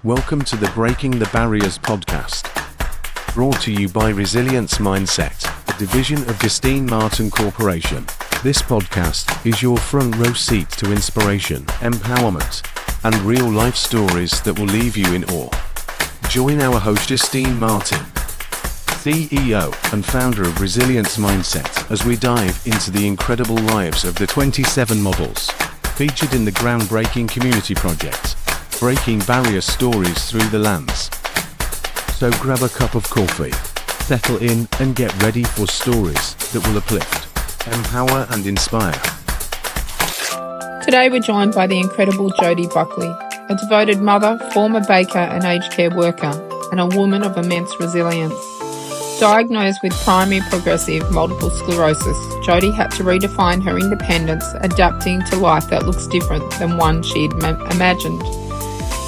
Welcome to the Breaking the Barriers podcast, brought to you by Resilience Mindset, a division of Justine Martin Corporation. This podcast is your front row seat to inspiration, empowerment, and real-life stories that will leave you in awe. Join our host Justine Martin, CEO and founder of Resilience Mindset, as we dive into the incredible lives of the 27 models featured in the groundbreaking community project, Breaking Barrier Stories Through the Lens. So grab a cup of coffee, settle in, and get ready for stories that will uplift, empower, and inspire. Today we're joined by the incredible Jodie Buckley, a devoted mother, former baker and aged care worker, and a woman of immense resilience. Diagnosed with primary progressive multiple sclerosis, Jodie had to redefine her independence, adapting to life that looks different than one she'd imagined.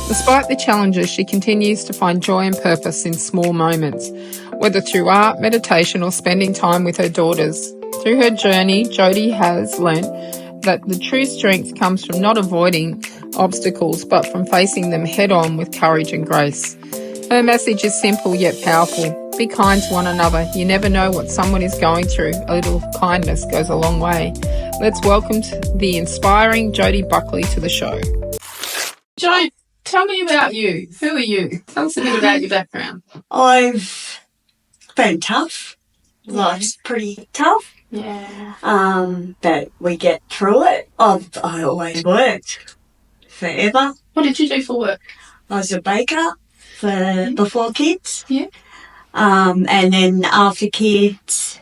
Despite the challenges, she continues to find joy and purpose in small moments, whether through art, meditation, or spending time with her daughters. Through her journey, Jodie has learnt that the true strength comes from not avoiding obstacles, but from facing them head-on with courage and grace. Her message is simple yet powerful. Be kind to one another. You never know what someone is going through. A little kindness goes a long way. Let's welcome the inspiring Jodie Buckley to the show. Jo, tell me about you. Who are you? Tell us a bit about your background. I've been tough. Life's pretty tough. Yeah. But we get through it. I always worked forever. What did you do for work? I was a baker before kids. Yeah. And then after kids,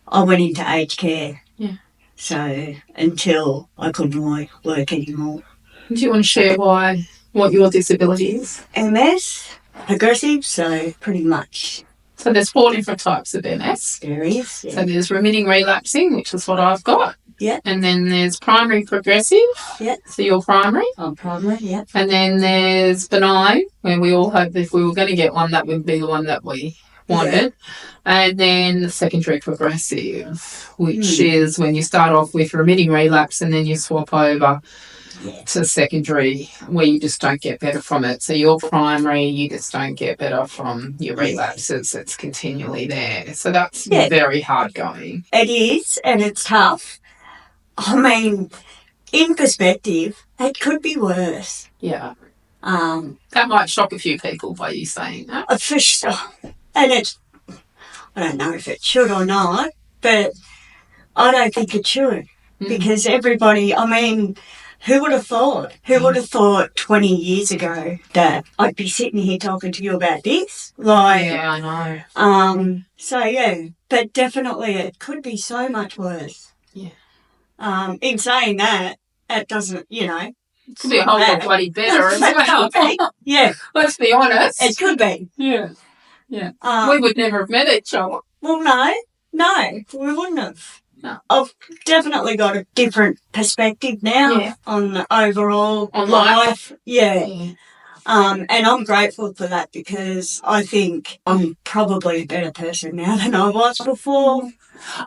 I went into aged care. Yeah. So until I couldn't work anymore. Do you want to share what your disability is? MS, progressive, so pretty much. So there's 4 different types of MS. There is. Yeah. So there's remitting relapsing, which is what I've got. Yeah. And then there's primary progressive. Yeah. So you're primary. I'm primary, yeah. And then there's benign, where we all hope if we were going to get one, that would be the one that we wanted. Yeah. And then the secondary progressive, which is when you start off with remitting relapse and then you swap over to secondary, where you just don't get better from it. So you're primary, you just don't get better from your relapses. It's continually there. So that's very hard going. It is, and it's tough. I mean, in perspective, it could be worse. Yeah. That might shock a few people by you saying that. For sure. And I don't know if it should or not, but I don't think it should. Because everybody, I mean, who would have thought? Who would have thought 20 years ago that I'd be sitting here talking to you about this? Yeah, I know. So, yeah, but definitely it could be so much worse. Yeah. In saying that, it doesn't, it could be a whole lot bloody better as well. Yeah. Let's be honest. It could be. Yeah. Yeah. We would never have met each other. Well, no, we wouldn't have. No. I've definitely got a different perspective now on the overall life. Yeah. And I'm grateful for that because I think I'm probably a better person now than I was before.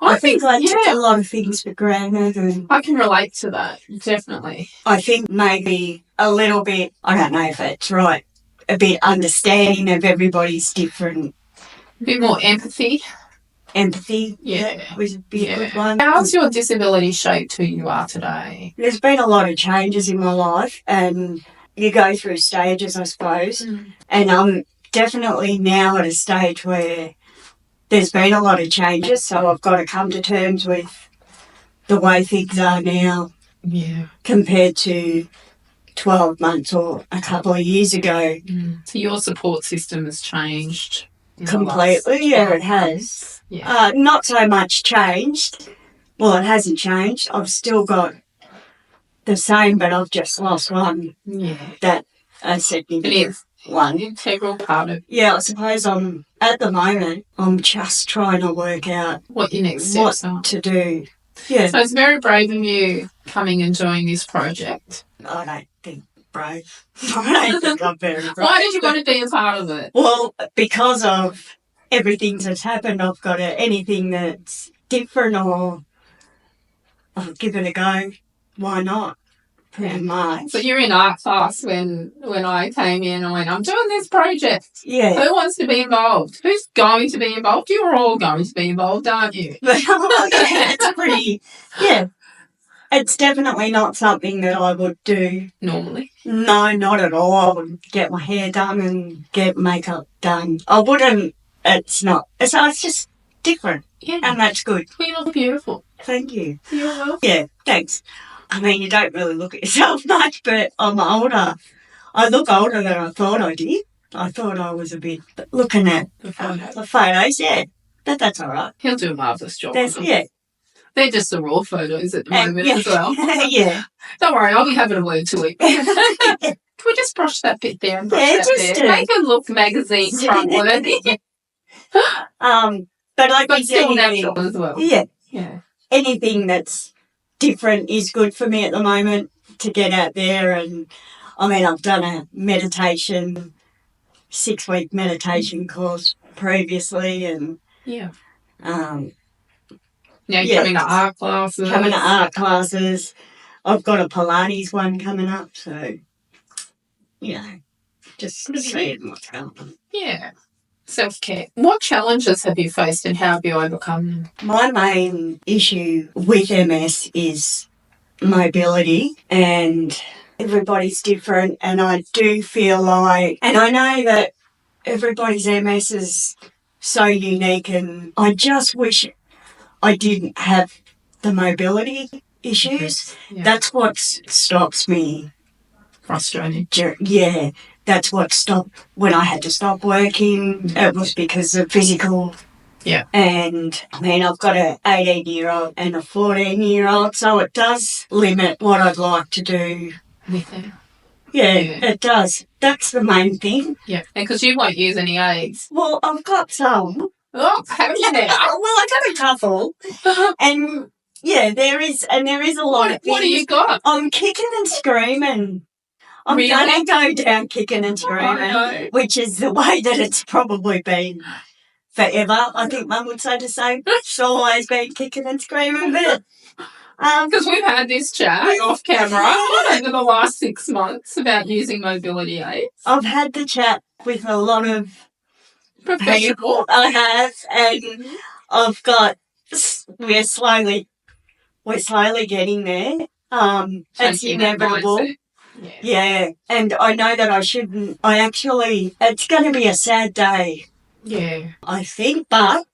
I think I took a lot of things for granted. And I can relate to that, definitely. I think maybe a little bit, I don't know if it's right, a bit understanding of everybody's different. A bit more empathy. Empathy, was a good one. How's your disability shaped who you are today? There's been a lot of changes in my life and you go through stages, I suppose. And I'm definitely now at a stage where there's been a lot of changes, so I've got to come to terms with the way things are now compared to 12 months or a couple of years ago. So your support system has changed? Completely, it has. Yeah. Not so much changed. Well, it hasn't changed. I've still got the same, but I've just lost one. Yeah. That a significant one. An integral part of. Yeah, I suppose at the moment, I'm just trying to work out what your next steps are to do. Yeah. So it's very brave of you coming and joining this project. I don't think brave. I don't think I'm very brave. Why did you want to be a part of it? Well, because of everything that's happened, I've got anything that's different or I'll give it a go. Why not? pretty much. So you're in art class when I came in and went, I'm doing this project. Yeah. Who wants to be involved? Who's going to be involved? You're all going to be involved, aren't you? Yeah, it's pretty, yeah. It's definitely not something that I would do. Normally. No, not at all. I would get my hair done and get makeup done. I wouldn't, it's just different. Yeah. And that's good. You look beautiful. Thank you. You're welcome. Yeah, thanks. I mean, you don't really look at yourself much, but I'm older. I look older than I thought I did. I thought I was a bit looking at The photo. the photos, yeah. But that's all right. He'll do a marvellous job. on them. Yeah. They're just the raw photos at the moment yeah. as well. Yeah. Don't worry, I'll be having a word to it. Can we just brush that bit there and brush that just there? Make it look magazine front worthy. But like But you still said, natural as well. yeah. Yeah. Anything that's different is good for me at the moment to get out there. And I mean, I've done a 6-week meditation course previously, and Yeah. um, Now you're coming to art classes. coming to art classes. I've got a Pilates one coming up, so just seeing what's going on. Yeah. Self-care. What challenges have you faced and how have you overcome them? My main issue with MS is mobility, and everybody's different, and I do feel like, and I know that everybody's MS is so unique, and I just wish I didn't have the mobility issues. Yeah. That's what stops me. Frustrating. Yeah, that's what stopped when I had to stop working. It was because of physical. Yeah. And I mean, I've got an 18-year-old and a 14-year-old, so it does limit what I'd like to do. With it. Yeah, Yeah. it does. That's the main thing. Yeah. And because you won't use any aids. Well, I've got some. Oh, have you now? Well, I got a couple. And yeah, there is a lot of things. What do you got? I'm kicking and screaming. I'm Really? going to go down kicking and screaming, no. which is the way that it's probably been forever. I think Mum would say the same. It's always been kicking and screaming, but Because we've had this chat off camera over the last 6 months about using mobility aids. I've had the chat with a lot of Professional. people. I have, and I've got. We're slowly getting there. It's Changing that inevitable. mindset. Yeah, and I know that I shouldn't. It's going to be a sad day, Yeah. I think, but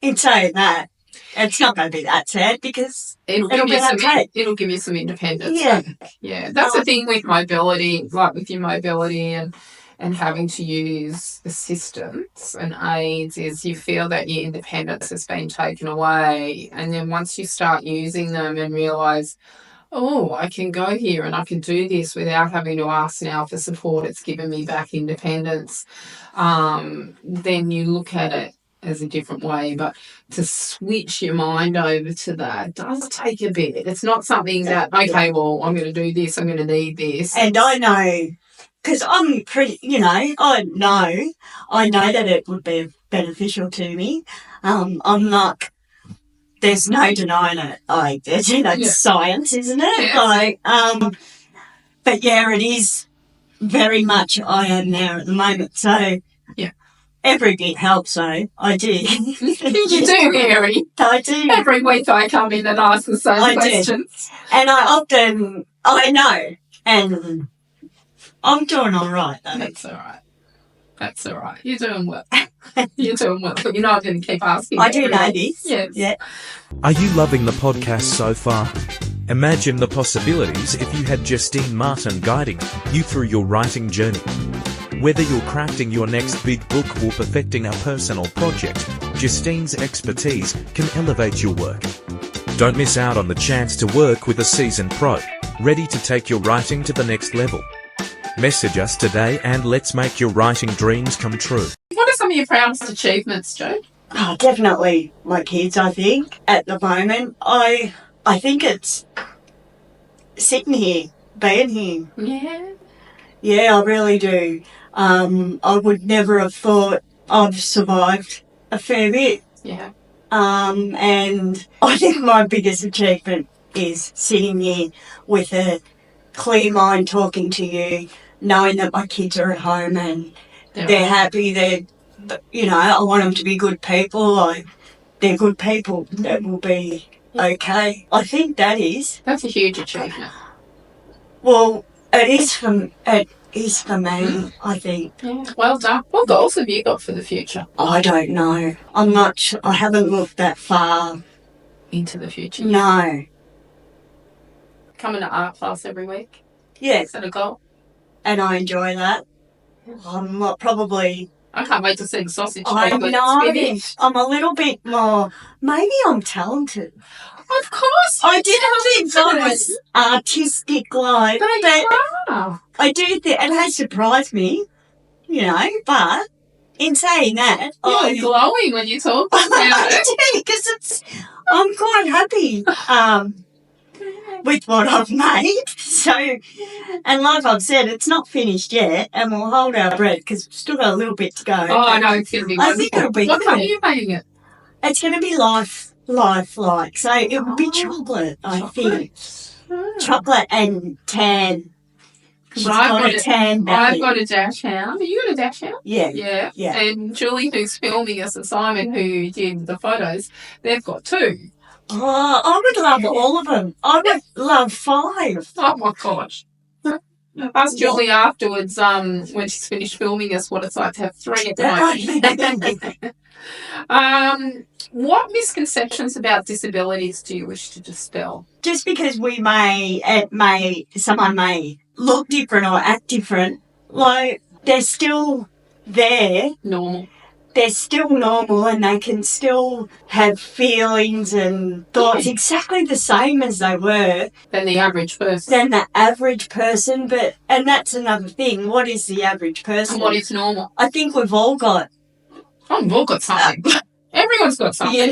in saying that, it's not going to be that sad because It'll It'll give you be okay. It'll give you some independence. Yeah. Yeah. That's the thing with mobility, like with your mobility and having to use assistance and aids, is you feel that your independence has been taken away. And then once you start using them and realise, oh, I can go here and I can do this without having to ask now for support, it's given me back independence, then you look at it as a different way. But to switch your mind over to that does take a bit. It's not something that, okay, well, I'm going to do this, I'm going to need this. And I know, because I'm pretty, I know that it would be beneficial to me. I'm not, there's no denying it. Like, it's science, isn't it? Yeah. Like, but yeah, it is very much I am there at the moment. So, yeah. Every bit helps, though. I do. You do, Mary. I do. Every week I come in and ask the same questions. And I know, and I'm doing all right, though. That's all right. You're doing well. You're doing well. But you're not going to keep asking. I do know this. Yes. Yeah. Are you loving the podcast so far? Imagine the possibilities if you had Justine Martin guiding you through your writing journey. Whether you're crafting your next big book or perfecting a personal project, Justine's expertise can elevate your work. Don't miss out on the chance to work with a seasoned pro, ready to take your writing to the next level. Message us today and let's make your writing dreams come true. What are some of your proudest achievements, Jode? Oh, definitely my kids, I think, at the moment. I think it's sitting here, being here. Yeah. Yeah, I really do. I would never have thought I've survived a fair bit. Yeah. And I think my biggest achievement is sitting here with a clear mind talking to you, knowing that my kids are at home and they're happy. I want them to be good people. They're good people. That will be okay. I think that is. That's a huge achievement. Well, it is for me, I think. Yeah, well done. What goals have you got for the future? I don't know. I'm not sure. I haven't looked that far into the future. No. Coming to art class every week? Yes. Is that a goal? And I enjoy that. I'm not probably... I can't wait to see the sausage. I know. I'm a little bit more... Maybe I'm talented. Of course. I didn't think I was artistic like that. I do think it has surprised me, but in saying that... You're glowing when you talk about it. Because I'm quite happy with what I've made. So, and like I've said, it's not finished yet, and we'll hold our breath because we've still got a little bit to go. Oh, I know, it's going to be wonderful. I think it'll be What kind are you making it? It's going to be life-like. So it will be chocolate, I think. Chocolate and tan. Well, I've got a dash hound. Have you got a dash hound? Yeah. And Julie, who's filming us, and Simon, who did the photos, they've got 2. Oh, I would love all of them. I would love 5. Oh, my gosh. Ask Julie afterwards, when she's finished filming us, what it's like to have 3 at the moment. What misconceptions about disabilities do you wish to dispel? Just because someone may look different or act different, like they're still there. Normal. They're still normal and they can still have feelings and thoughts exactly the same as they were. Than the average person. And that's another thing. What is the average person? And what is normal? I think we've all got... we've all got something. Everyone's got something.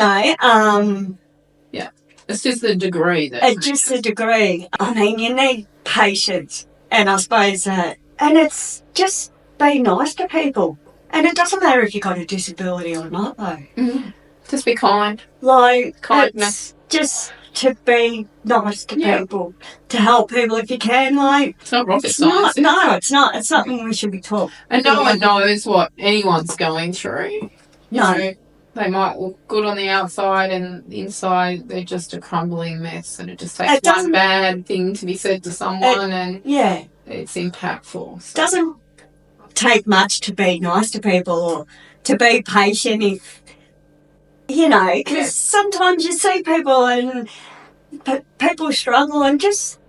Yeah. It's just the degree. It's just the degree. I mean, you need patience. And I suppose that... And it's just be nice to people. And it doesn't matter if you've got a disability or not, though. Mm. Just be kind. Like, kindness. Just to be nice to people, to help people if you can. Like, it's not rocket science. No, it's not. It's something we should be taught. And no one knows what anyone's going through. No. They might look good on the outside and inside they're just a crumbling mess, and it just takes one bad thing to be said to someone and it's impactful. So. It doesn't take much to be nice to people or to be patient if, because sometimes you see people and people struggle and just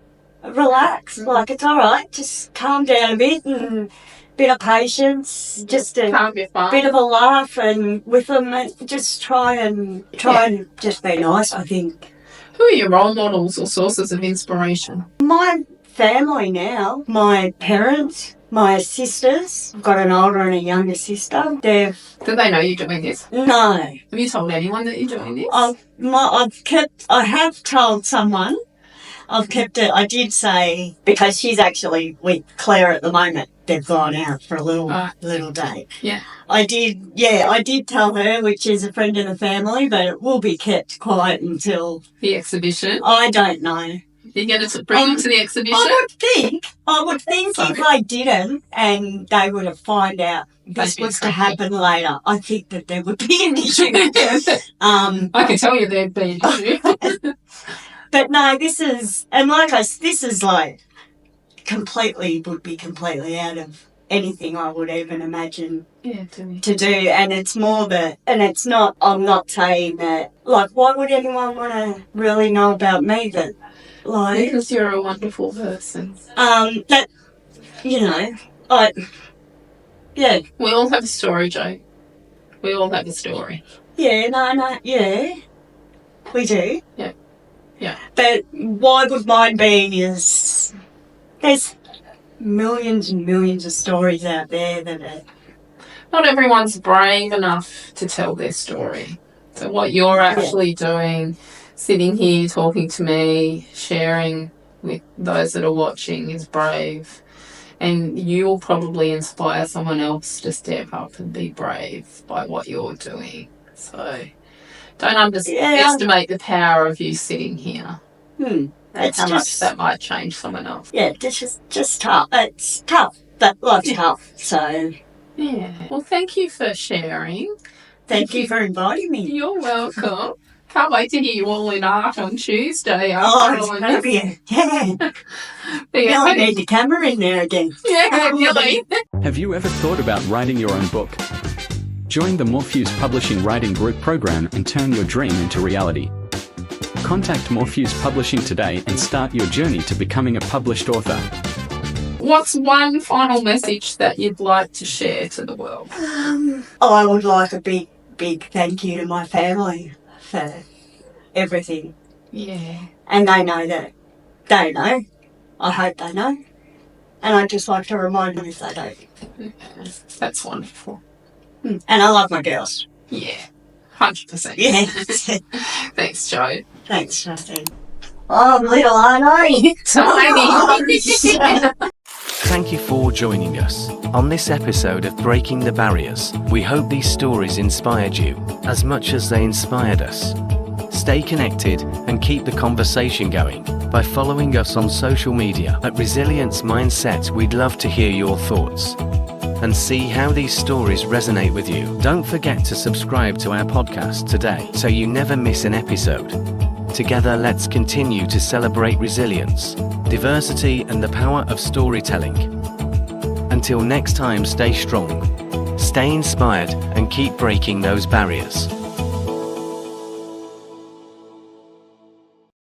relax. Like, it's all right, just calm down a bit and bit of patience, just a bit of a laugh and with them and just try and just be nice, I think. Who are your role models or sources of inspiration? My family now, my parents, my sisters. I've got an older and a younger sister. Do they know you're doing this? No. Have you told anyone that you're doing this? I have told someone. I've kept it. I did say, because she's actually with Claire at the moment. They've gone out for a little date. Yeah. I did tell her, which is a friend of the family, but it will be kept quiet until... The exhibition? I don't know. You're going to bring them to the exhibition? I would think if I didn't and they would have found out this was to happen later, I think that there would be an issue. I can tell you there'd be an issue. But no, this is like would be completely out of anything I would even imagine to do. And it's more I'm not saying that, like, why would anyone want to really know about me that... Like, because you're a wonderful person. We all have a story, Jo. We all have a story. Yeah, we do. Yeah. But why would mine be is there's millions and millions of stories out there that are... Not everyone's brave enough to tell their story. So what you're actually doing... Sitting here talking to me, sharing with those that are watching is brave. And you'll probably inspire someone else to step up and be brave by what you're doing. So don't underestimate the power of you sitting here. And It's how much just- that might change someone else. Yeah, it's just tough. It's tough, but life's tough. So Yeah. Well, thank you for sharing. thank you for inviting me. You're welcome. Can't wait to hear you all in art on Tuesday. Oh, it's going to be Now I need the camera in there again. Yeah, really. Have you ever thought about writing your own book? Join the Morpheus Publishing Writing Group program and turn your dream into reality. Contact Morpheus Publishing today and start your journey to becoming a published author. What's one final message that you'd like to share to the world? I would like a big thank you to my family for everything. Yeah. And they know that. They know. I hope they know. And I'd just like to remind them if they don't. That's wonderful. And I love my girls. Yeah. 100%. Yeah. Thanks, Joe. Thanks, Justine. Oh, I'm little, aren't I? Tiny. Thank you for joining us on this episode of Breaking the Barriers. We hope these stories inspired you as much as they inspired us. Stay connected and keep the conversation going by following us on social media at Resilience Mindset. We'd love to hear your thoughts and see how these stories resonate with you. Don't forget to subscribe to our podcast today so you never miss an episode. Together, let's continue to celebrate resilience, diversity, and the power of storytelling. Until next time, stay strong, stay inspired, and keep breaking those barriers.